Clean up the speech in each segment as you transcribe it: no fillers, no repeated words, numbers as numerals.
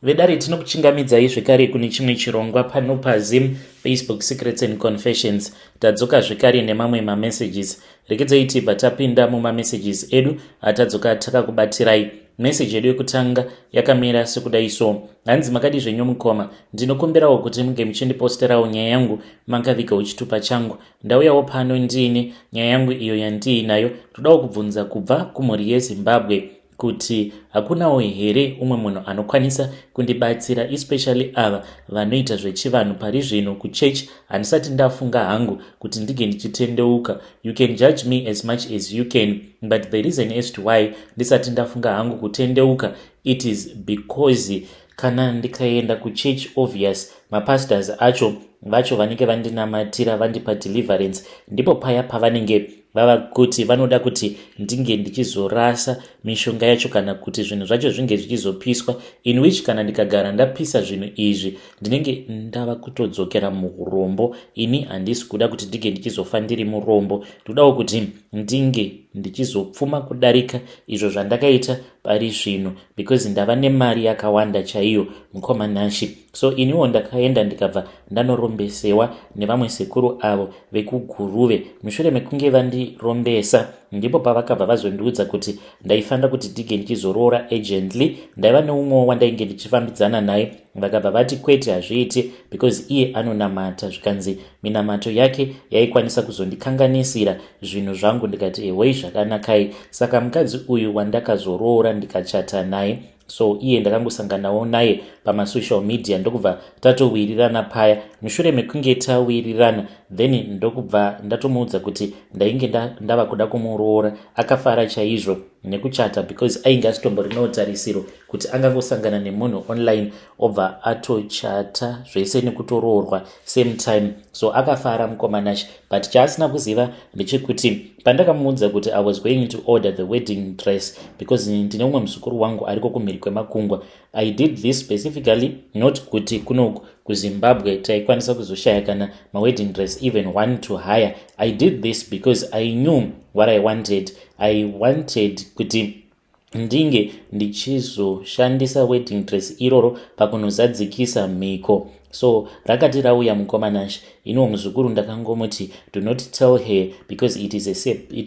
Vedare tinokuchingamidzai zvekare kune chimwe chirongwa pano paZim Facebook Secrets and Confessions. Tadzoka zvekare nemamwe mamessages. Rekedzai tibva tapinda mumamessages edu atadzoka takakubatirai. Message yedu yekutanga yakamira sekudai so. Hanzi makadi zvenyu mukoma. Ndinokumbirawo kuti munge muchindiposterawo nyaya yangu makavigawo chitupa changu. Ndauyawo pano ndiine nyaya yangu iyo yandiinayo. Todawo kubvunza kubva kumhuri yeZimbabwe kuti hakunawo here umwe munhu anokwanisa kundibatsira, especially ava vanoita zvechivanhu pari zvino kuchechi. Handisati ndafunga hangu kuti ndige ndichitendeuka. You can judge me as much as you can, but the reason as to why ndisati ndafunga hangu kutendeuka, it is because kana ndikaenda kuchechi, obvious mapastors acho vacho vanenge vandinamatira vandipa deliverance, ndipo paya pavanenge vava kuti vanoda kuti ndinge ndichizorasa mishonga yacho kana kuti zvinhu zvacho zvinge zvichizopiswa, in which kana ndikagara ndapisa zvinhu izvi ndinenge ndava kutodzokera murombo. Ini handisi kuda kuti ndinge ndichizofa ndiri murombo, ndodawo kuti ndinge ndichizopfuma kudarika izvo zvandakaita pari zvino, because ndava nemari yakawanda chaiyo mukoma Nashi. So iniwo ndakaenda ndikabva ndanorombesewa nevamwe sekuru avo vekuguruve. Mushure mekunge vandirombesa ndipo pavakabva vazondiudza kuti ndaifanira kuti ndige ndichizorora urgently. Ndaiva neumwe wandainge ndichifambidzana naye, vakabva vati kwete, hazviiti, because iye anonamata, zvikanzi minamato yake yaikwanisa kuzondikanganisira zvinhu zvangu. Ndikati ehoi, zvakanakai. Saka mukadzi uyu wandakazoroora ndikachata naye, so iye ndakangosanganawo naye pamasocial media, ndokubva tatowirirana paya. Mushure mekunge tawirirana, then ndokubva ndatomuudza kuti ndainge ndava kuda kumuroora. Akafara chaizvo nekuchata, because ainge asitomborinawo tarisiro kuti angangosangana nemunhu online obva atochata zvese nekutoroorwa same time. So akafara mukoma Nashi, but chaasina kuziva ndechekuti pandakamuudza kuti I was going to order the wedding dress, because ndine umwe muzukuru wangu ariko kumhiri kwemakungwa. I did this specifically not kuti kunoku kuZimbabwe taikwanisa kuzoshaya kana wedding dress even one to hire. I did this because I knew what I wanted. I wanted kuti ndinge ndichizoshandisa wedding dress iroro pakunozadzikisa mhiko. So rakati rauya mukoma Nashi, ino muzukuru ndakangomuti do not tell her because it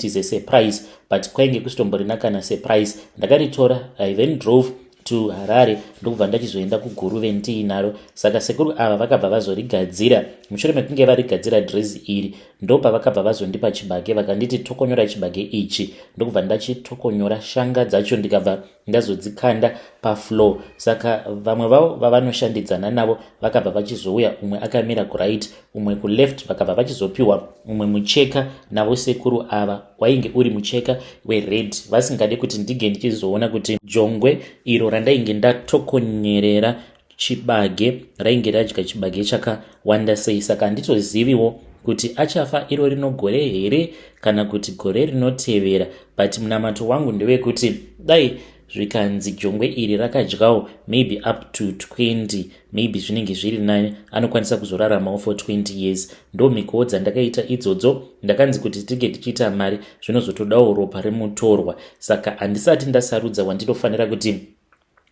is a surprise, but kwainge kusitomborina kana surprise. Ndakaritora, I then drove to Harare, ndokubva ndachizoenda kuguruve ndiinaro. Saka sekuru ava vakabva vazorigadzira. Mushure mekunge varigadzira dress iri, ndopa vakabva vazondipa chibage, vakanditi tokonyora chibage ichi. Ndokubva ndachitokonyora shanga dzacho ndikabva ndazodzikanda pafloor. Saka vamwe vavo vavanoshandidzana navo vakabva vachizouya, umwe akamira kuright umwe kuleft, vakabva vachizopiwa umwe mucheka navo sekuru ava wainge uri mucheka wered, vasingade kuti ndige ndichizoona kuti jongwe iro randainge ndatokonyerera chibage rainge radya chibage chakawanda sei. Saka handitoziviwo kuti achafa iro rino gore here kana kuti gore rinotevera, but munamato wangu ndewekuti dai zvikanzi jongwe iri rakadyawo maybe up to 20, maybe zvinenge zviri 9, anokwanisa kuzoraramawo for 20 years. Ndo mhikowo dzandakaita idzodzo. Ndakanzi kuti tige tichiita mari zvinozotodawo ropa remutorwa. Saka handisati ndasarudza wandinofanira kuti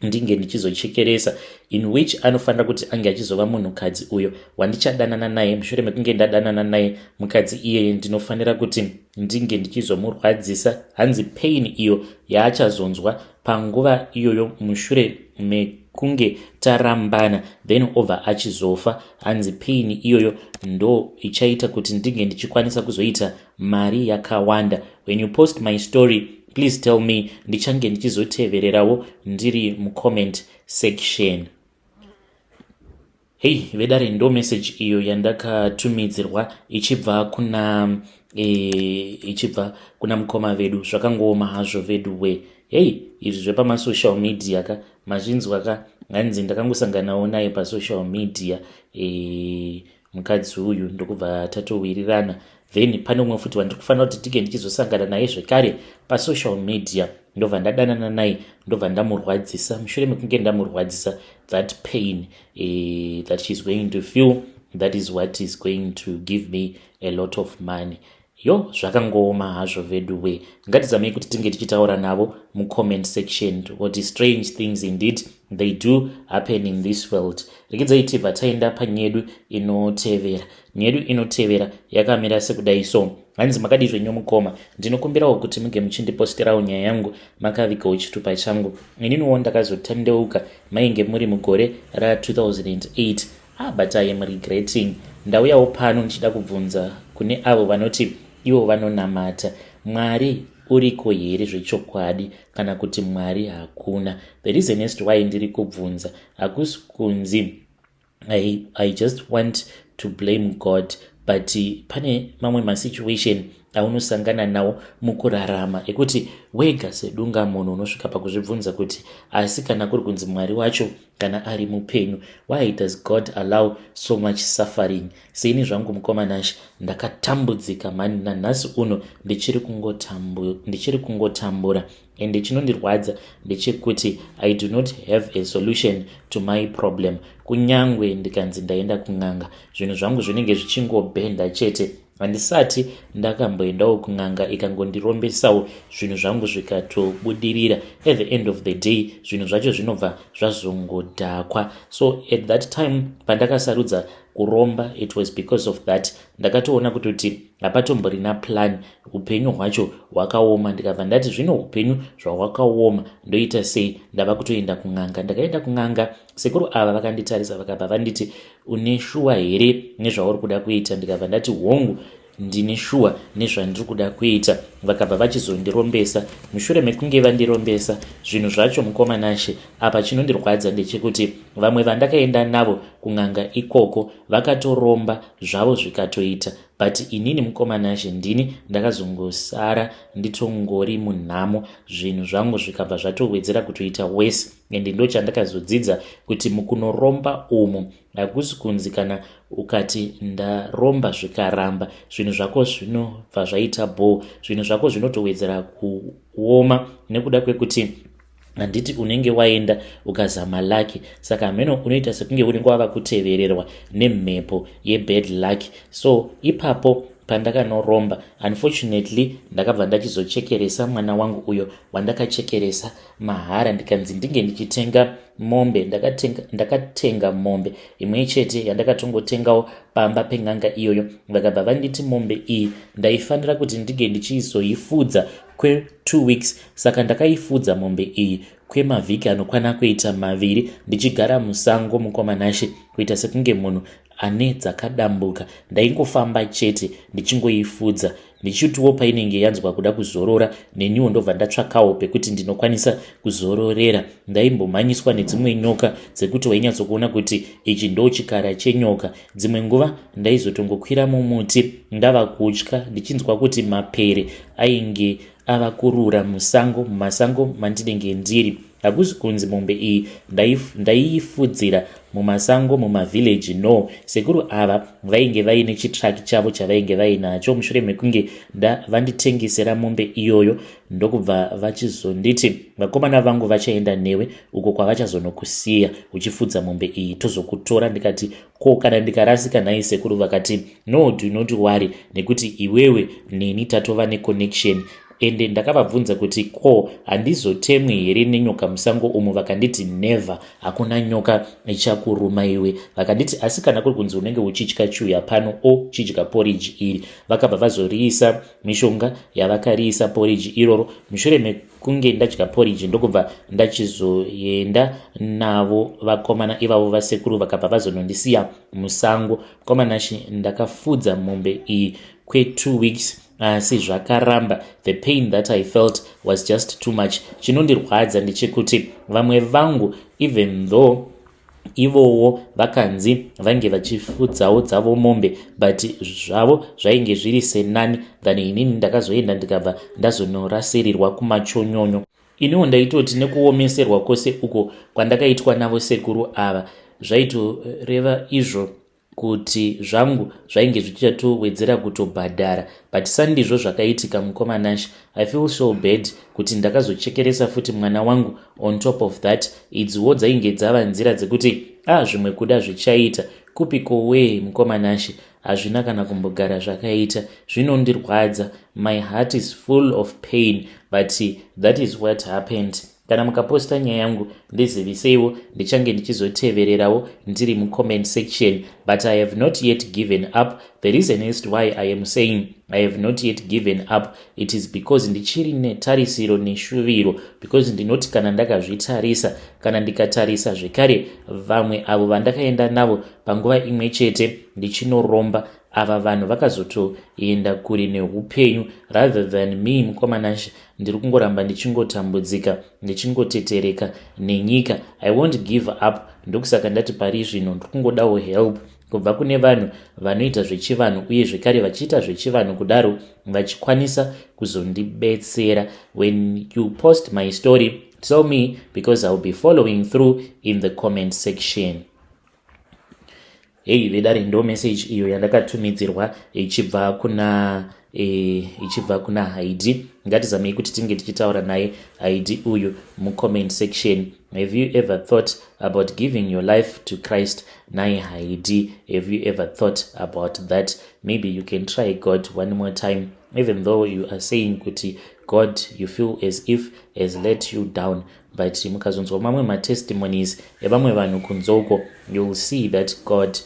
ndinge ndichizochekeresa, in which anofanira kuti ange achizova munhukadzi uyo wandichadanana naye. Mushure mekunge ndadanana naye, mukadzi iyeye ndinofanira kuti ndinge ndichizomurwadzisa. Hanzi pain iyo yaachazonzwa panguva iyoyo mushure mekunge tarambana, then over achizofa, hanzi pain iyoyo ndo ichaita kuti ndinge ndichikwanisa kuzoita mari yakawanda. When you post my story, please tell me, ndichange ndichizotevererawo ndiri mucomment section. Hey, vedare ndo message iyo yandakatumidzirwa ichibva kuna mukoma vedu. Zvakangooma hazvo vedu we. Hey, izvi zvepamasocial media ka mazvinzwa ka, hanzi ndakangosanganawo naye pasocial media. Mukadzi uyu ndokubva tatowirirana, then pane umwe futi wandikufanira kuti tige ndichizosangana naye zvekare pasocial media. Ndobva ndadanana naye, ndobva ndamurwadzisa. Mushure mekunge ndamurwadzisa, that pain that she's going to feel, that is what is going to give me a lot of money. zvakangooma hazvo vedu we. Ngatizamei kuti tinge tichitaura navo mucomment section kuti strange things indeed they do happen in this world. Rekezai tibva taenda panyedu inotevera. Nyedu inotevera yakamira sekudai so. Hanzi makadi zvenyu mukoma, ndinokumbirawo kuti muge muchindiposterawo nyaya yangu makavigawo chitupa changu. Ininiwo ndakazotendeuka mainge muri mugore ra2008. But I am regretting. Ndauyawo pano ndichida kubvunza kune avo vanoti ivo vanonamata Mwari uriko here zvechokwadi kana kuti Mwari hakuna. The reason as to why ndiri kubvunza hakusi kunzi I just want to blame God, but pane mamwe masituation aunosangana nawo mukurarama ekuti wega sedunga munhu unosvika pakuzvibvunza kuti asi kana kuri kunzi Mwari wacho kana ari mupenyu, why does God allow so much suffering? Seini zvangu mukomanashi ndakatambudzika mani nanhasi uno ndichiri kungotambura ende chinondirwadza ndechekuti I do not have a solution to my problem. Kunyangwe ndikanzi ndaenda kun'anga zvinhu zvangu zvinenge zvichingobhenda chete, handisati ndakamboendawo kun'anga ikangondirombesawo zvinhu zvangu zvikatobudirira. At the end of the day zvinhu zvacho zvinobva zvazongodhakwa. So at that time pandakasarudza kuromba, it was because of that. Ndakatoona kuti hapatomborina plan, upenyu hwacho hwakaoma. Ndikabva ndati zvino upenyu zvahwakaoma ndoita sei, ndava kutoenda kun'anga. Ndakaenda kun'anga, sekuru ava vakanditarisa vakabva vanditi une shuwa here nezvauri kuda kuita? Ndikabva ndati hongu ndine shuwa nezvandiri kuda kuita. Vakabva vachizondirombesa. Mushure mekunge vandirombesa zvinhu zvacho mukomanashe, apa chinondirwadza ndechekuti vamwe vandakaenda navo kun'anga ikoko vakatoromba zvavo zvikatoita, but inini mukomanashe ndini ndakazongosara nditongori munhamo, zvinhu zvangu zvikabva zvatowedzera kutoita wese. Ende ndo chandakazodzidza kuti mukunoromba umu hakusi kunzi kana ukati ndaromba zvikaramba zvinhu zvako zvinobva zvaita bho, zvinhu zvako zvinotowedzera kuoma nekuda kwekuti handiti unenge waenda ukazama laki. Saka hameno unoita sekunge unenge wava kutevererwa nemhepo yebad luck. So ipapo pandakanoromba, unfortunately ndakabva ndachizochekeresa mwana wangu uyo wandakachekeresa mahara, ndikanzi ndinge ndichitenga mombe. Ndakatenga mombe imwe chete yandakatongotengawo pamba pen'anga iyoyo. Vakabva vanditi mombe iyi ndaifanira kuti ndige ndichizoifudza kwe2 weeks. Saka ndakaifudza mombe iyi kwemavhiki anokwana kuita 2 ndichigara musango mukomanashe, kuita sekunge munhu ane dzakadambuka. Ndaingofamba chete ndichingoifudza, ndichitiwo painenge yanzwa kuda kuzorora neniwo ndobva ndatsvakawo pekuti ndinokwanisa kuzororera. Ndaimbomhanyiswa nedzimwe nyoka dzekuti wainyatsokuona kuti ichi ndo chikara chenyoka. Dzimwe nguva ndaizotongokwira mumuti ndava kutya ndichinzwa kuti mapere ainge ava kurura mumasango mandinenge ndiri. Hakusi kunzi mombe iyi ndaiifudzira mumasango mumavhileji, no. Sekuru ava vainge vaine chitraki chavo chavainge vainacho. Mushure mekunge vanditengesera mombe iyoyo ndokubva vachizonditi vakomana vangu vachaenda newe uko kwavachazonokusiya uchifudza mombe iyi, tozokutora. Ndikati ko kana ndikarasika nhai sekuru? Vakati no, do not worry, nekuti iwewe neni tatova neconnection. Ende ndakavabvunza kuti ko handizotemwe here nenyoka musango umu? Vakanditi never, hakuna nyoka ichakuruma iwe. Vakanditi asi kana kuri kunzi unenge uchitya chuya pano chidya porridge iri. Vakabva vazoriisa mishonga yavakariisa porridge iroro. Mushure mekunge ndadya porridge ndokubva ndachizoenda navo vakomana ivavo vasekuru, vakabva vazonondisiya musango. Komanashi ndakafudza mombe iyi kwe2 weeks. Asi zvakaramba, the pain that I felt was just too much. Chinondirwadza ndechekuti vamwe vangu even though ivowo vakanzi vange vachifudzawo dzavo mombe, but zvavo zvainge zviri senani than inini ndakazoenda ndikabva ndazonorasirirwa kumachonyonyo. Iniwo ndaitoti nekuomeserwa kwose uko kwandakaitwa navo sekuru ava zvaitoreva izvo kuti zvangu zvainge zvichatowedzera kutobhadhara, but sandizvo zvakaitika mukomanashi. I feel so bad kuti ndakazochekeresa futi mwana wangu. On top of that, idziwo dzainge dzava nzira dzekuti zvimwe kuda zvichaita kupikowe mukomanashe hazvina kana kumbogara zvakaita, zvinondirwadza. My heart is full of pain, but that is what happened. Kana mukaposta nyaya yangu ndiziviseiwo, ndichange ndichizotevererawo ndiri mucomment section. But I have not yet given up. The reason is why I am saying I have not yet given up, it is because ndichiri netarisiro neshuviro, because ndinoti kana ndakazvitarisa, kana ndikatarisa zvekare vamwe avo vandakaenda navo panguva imwe chete ndichinoromba, ava vanhu vakazotoenda kure neupenyu, rather than me mukomanashe ndiri kungoramba ndichingotambudzika ndichingotetereka nenyika. I won't give up. Ndokusaka ndati pari zvino ndikungodawo help kubva kune vanhu vanoita zvechivanhu, uye zvekare vachiita zvechivanhu kudaro vachikwanisa kuzondibetsera. When you post my story, tell me, because I'll be following through in the comment section. Hey, vedare ndo message iyo yandakatumidzirwa ichibva kuna Heidi. Ngatizamei kuti tinge tichitaura naye Heidi uyu mucomment section. Have you ever thought about giving your life to Christ? Naye Heidi, have you ever thought about that? Maybe you can try God one more time, even though you are saying kuti God, you feel as if has let you down. But mukazonzwa mamwe matestimonies evamwe vanhu kunzoko, you'll see that God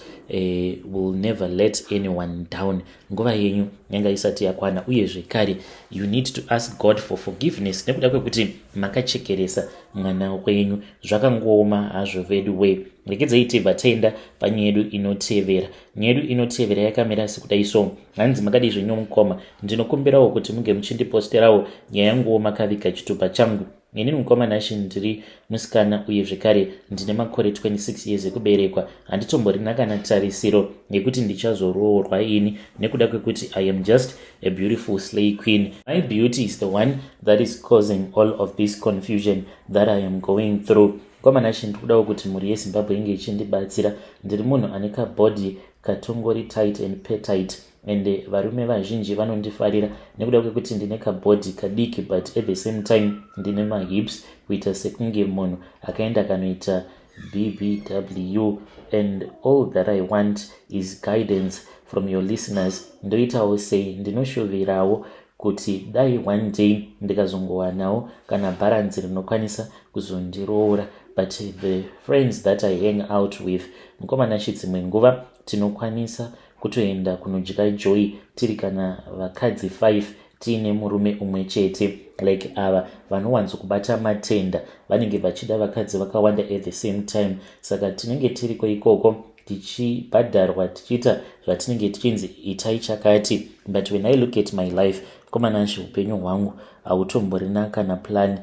will never let anyone down. Nguva yenyu yanga isati yakwana, uye zvekare you need to ask God for forgiveness nekuda kwekuti makachekeresa mwana wenyu. Zvakangooma hazvo vedu we. Rekedzai tibva taenda panyaya yedu inotevera. Nyaya yedu inotevera yakamira sekudai so. Hanzi makadi zvenyu mukoma, ndinokumbirawo kuti munge muchindiposterawo nyaya yanguwo makaviga chitupa changu. Inini mukomanashe ndiri musikana, uye zvekare ndine makore 26 years ekuberekwa. Handitomborina kana tarisiro yekuti ndichazoroorwa ini nekuda kwekuti I am just a beautiful slay queen. My beauty is the one that is causing all of this confusion that I am going through. Mukomanashe ndikudawo kuti mhuri yeZimbabwe inge ichindibatsira. Ndiri munhu ane kabody katongori tight and petite, and varume vazhinji vanondifarira nekuda kwekuti ndine kabody kadiki, but at the same time ndine mahips kuita sekunge munhu akaenda kanoita BBW. And all that I want is guidance from your listeners. Ndoitawo sei, ndinoshuvirawo kuti dai one day ndikazongowanawo kana balance rinokwanisa kuzondiroora. But the friends that I hang out with, mukomanashe dzimwe nguva tinokwanisa kutoenda kunodya joy tiri kana vakadzi 5 tiine murume umwe chete. Like ava vanowanzokubata matenda vanenge vachida vakadzi vakawanda at the same time, saka tinenge tiriko ikoko tichibhadharwa tichiita zvatinenge tichinzi itai chakati. But when I look at my life, komanashe upenyu hwangu hautomborina kana plan,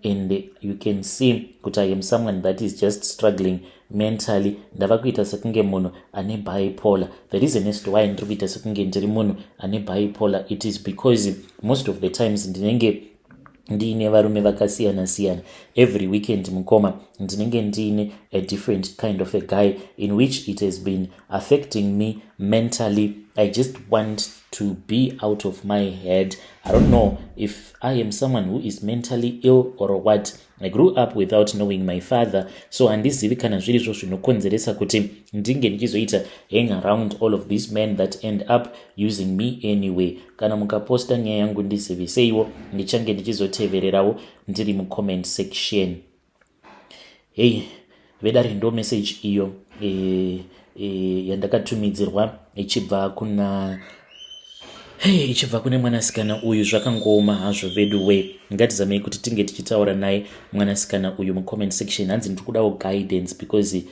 and you can see kuti I am someone that is just struggling mentally. Ndava kuita sekunge munhu ane bipolar. The reason is why ndiri kuita sekunge ndiri munhu ane bipolar, it is because most of the times ndinenge ndiine varume vakasiyana siyana. Every weekend mukoma ndinenge ndiine a different kind of a guy in which it has been affecting me mentally. I just want to be out of my head. I don't know if I am someone who is mentally ill or what. I grew up without knowing my father, so handizivi kana zviri zvo zvinokonzeresa kuti ndinge ndichizoita hang around all of these men that end up using me anyway. Kana mukaposta nyaya yangu ndiziviseiwo, ndichange ndichizotevererawo ndiri mucomment section. Hey, vedari ndo message iyo yandakatumidzirwa ichibva kune mwanasikana uyu. Zvakangooma hazvo vedu we. Ngatizamei kuti tinge tichitaura naye mwanasikana uyu mucomment section. Hanzi ndikudawo guidance because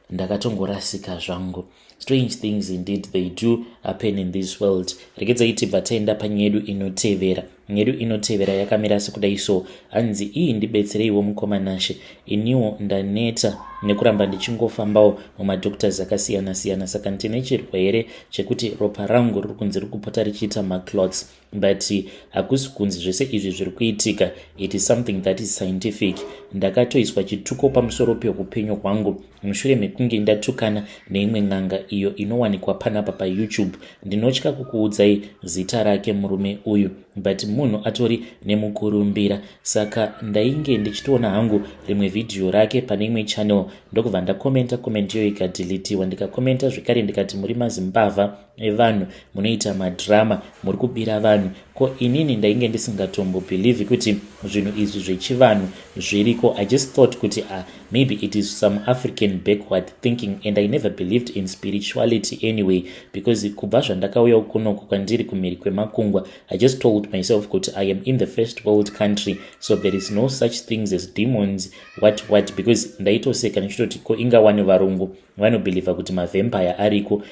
ndakatongorasika zvangu. Strange things indeed they do happen in this world. Rekedzai tibva taenda panyaya yedu inotevera. Nyaya yedu inotevera yakamira sekudai so. Hanzi iyi ndibetsereiwo mukomanashe, iniwo ndaneta nekuramba ndichingofambawo mumadoctors akasiyana siyana, saka ndine chirwere chekuti ropa rangu riri kunzi riri kupota richiita maclots. But hakusi kunzi zvese izvi zviri kuitika, it is something that is scientific. Ndakatoiswa chituko pamusoro peupenyu hwangu mushure mekunge ndatukana neimwe n'anga iyo inowanikwa panapa paYouTube. Ndinotya kukuudzai zita rake murume uyu, but munhu atori nemukurumbira. Saka ndainge ndichitoona hangu rimwe vhidhiyo rake pane imwe channel ndokubva ndakomenta comment iyo ikadhilitiwa. Ndikakomenta zvekare ndikati muri mazimbavha evanhu munoita madhirama, muri kubira vanhu. Ko inini ndainge ndisingatombobhilivhi kuti zvinhu izvi zvechivanhu zviriko. I just thought kuti maybe it is some African backward thinking, and I never believed in spirituality anyway, because kubva zvandakauya kunoku kwandiri kumhiri kwemakungwa, I just told myself kuti I am in the first world country, so there is no such things as demons what, because ndaitoseka ndichitoti ko inga wani varungu vanobhilivha kuti mavampire ariko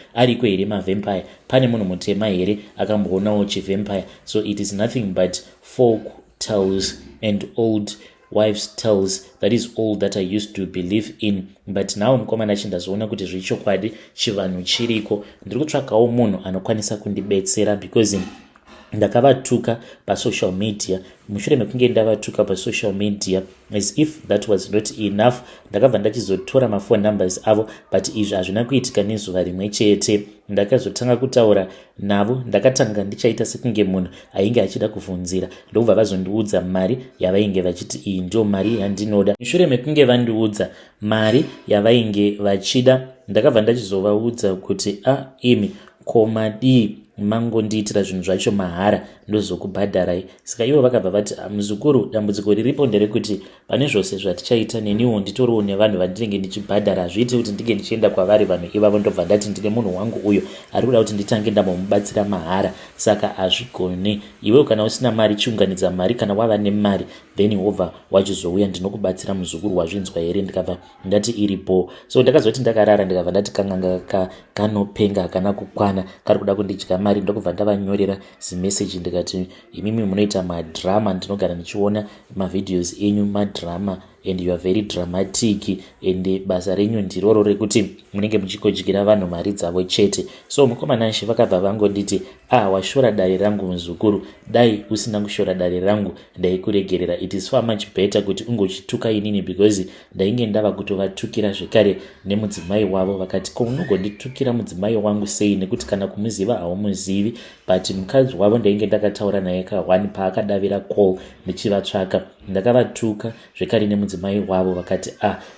here mavampire. Pane munhu mutema here akamboonawo chivampire? So it is nothing but folk tales and old wives tales. That is all that I used to believe in, but now mukomana chindazoona kuti zvichokwadi chivanhu chiriko. Ndiri kutsvakawo munhu anokwanisa kundibetsera because ndakavatuka pasocial media. Mushure mekunge ndavatuka pasocial media, as if that was not enough, ndakabva ndachizotora mafone numbers avo, but izvi hazvina kuitika nezuva rimwe chete. Ndakazotanga kutaura navo, ndakatanga ndichaita sekunge munhu ainge achida kuvhunzira, ndokubva vazondiudza mari yavainge vachiti iyi ndio mari yandinoda. Mushure mekunge vandiudza mari yavainge vachida, ndakabva ndachizovaudza kuti imi komadii mangondiitira zvinhu zvacho mahara ndozokubhadharai. Saka ivo vakabva vati muzukuru, dambudziko riripo nderekuti pane zvose zvatichaita neniwo nditoriwo nevanhu vandinenge ndichibhadhara. Hazviiti kuti ndinge ndichienda kwavari vanhu ivavo ndobva ndati ndine munhu wangu uyo ari kuda kuti nditange ndambomubatsira mahara. Saka hazvigone. Iwewo kana usina mari, chiunganidza mari. Kana wava nemari, then wobva wachizouya ndinokubatsira muzukuru, wazvinzwa here? Ndikabva ndati iripo. So ndakazoti ndakarara ndikabva ndati kanganga kanopenga hakana kukwana, kari kuda kundidya mari. Ndokubva ndavanyorera zimeseji ndikati imimi munoita madhirama, ndinogara ndichiona mavideos enyu madhirama, and you are very dramatic, and basa renyu ndiroro rekuti munenge muchikodyira vanhu mari dzavo chete. So mukomana She vakabva vangonditi washora dare rangu muzukuru, dai usina kushora dare rangu ndaikuregerera. It is far much better kuti ungochituka inini, because ndainge ndava kutovatukira zvekare nemudzimai wavo. Vakati ko unongonditukira mudzimai wangu sei? Nekuti kana kumuziva haumuzivi, but mukadzi wavo ndainge ndakataura naye ka1 paakadavira call ndichivatsvaka. Ndakavatuka zvekare nemudzimai wavo. Vakati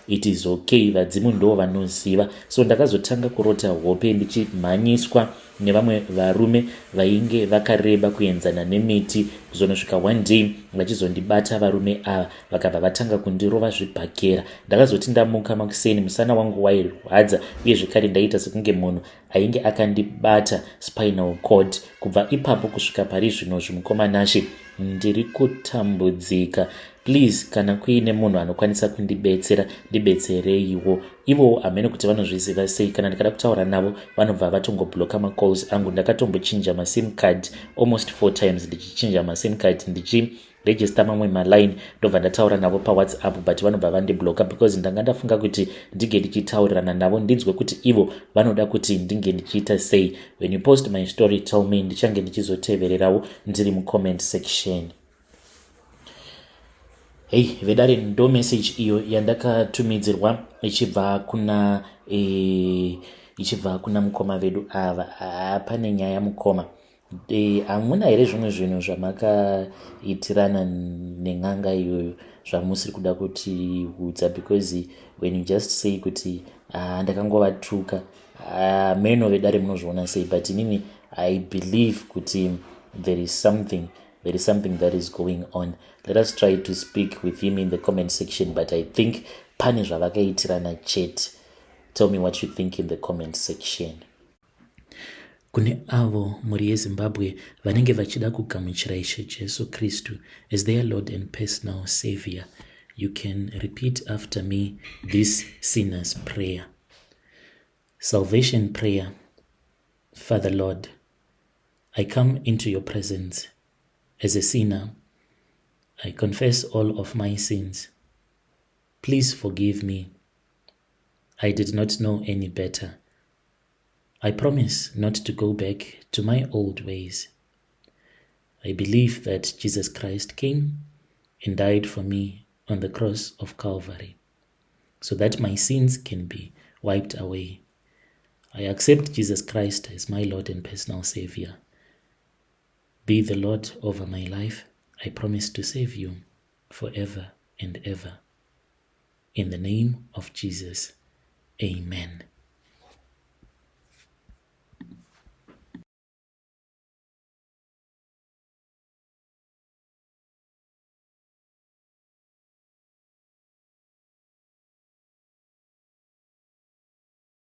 it is okay, vadzimu ndo vanoziva. So ndakazotanga kurota hope ndichimhanyiswa nevamwe varume vainge vakareba kuenzana nemiti, kuzonosvika one day vachizondibata varume ava, vakabva vatanga kundirova zvibhakera. Ndakazoti ndamuka makuseni, musana wangu wairwadza, uye zvekare ndaita sekunge munhu ainge akandibata spinal cord. Kubva ipapo kusvika pari zvino zvimukomanashe ndiri kutambudzika. Please, kana kuine munhu anokwanisa kundibetsera, ndibetsereiwo. Ivo hamene kuti vanozviziva sei. Kana ndikada kutaura navo vanobva vatongobloka macalls angu. Ndakatombochinja masim card almost 4 times, ndichichinja masim card ndichiregister mamwe maline, ndobva ndataura navo pawhatsapp, but vanobva vandibloka because ndanga ndafunga kuti ndige ndichitaurirana navo ndinzwe kuti ivo vanoda kuti ndinge ndichiita sei. When you post my story, tell me, ndichange ndichizotevererawo ndiri mucomment section. Hey, vedare ndo message iyo yandakatumidzirwa ichibva kuna mukoma vedu ava. Pane nyaya mukoma, hamuna here zvimwe zvinhu zvamakaitirana nen'anga iyoyo zvamusiri kuda kuti udza? Because when you just say kuti ndakangovatuka, meno vedare munozviona sei? But inini I believe kuti there is something that is going on. Let us try to speak with him in the comment section, but I think pane zvavakaitirana chete. Tell me what you think in the comment section. Kune avo muri yeZimbabwe vanenge vachida kugamuchira Ishe Jesu Kristu as their Lord and personal Savior, you can repeat after me this sinner's prayer. Salvation prayer. Father Lord, I come into your presence as a sinner. I confess all of my sins. Please forgive me. I did not know any better. I promise not to go back to my old ways. I believe that Jesus Christ came and died for me on the cross of Calvary, so that my sins can be wiped away. I accept Jesus Christ as my Lord and personal Savior. Be the Lord over my life. I promise to save you forever and ever. In the name of Jesus, amen.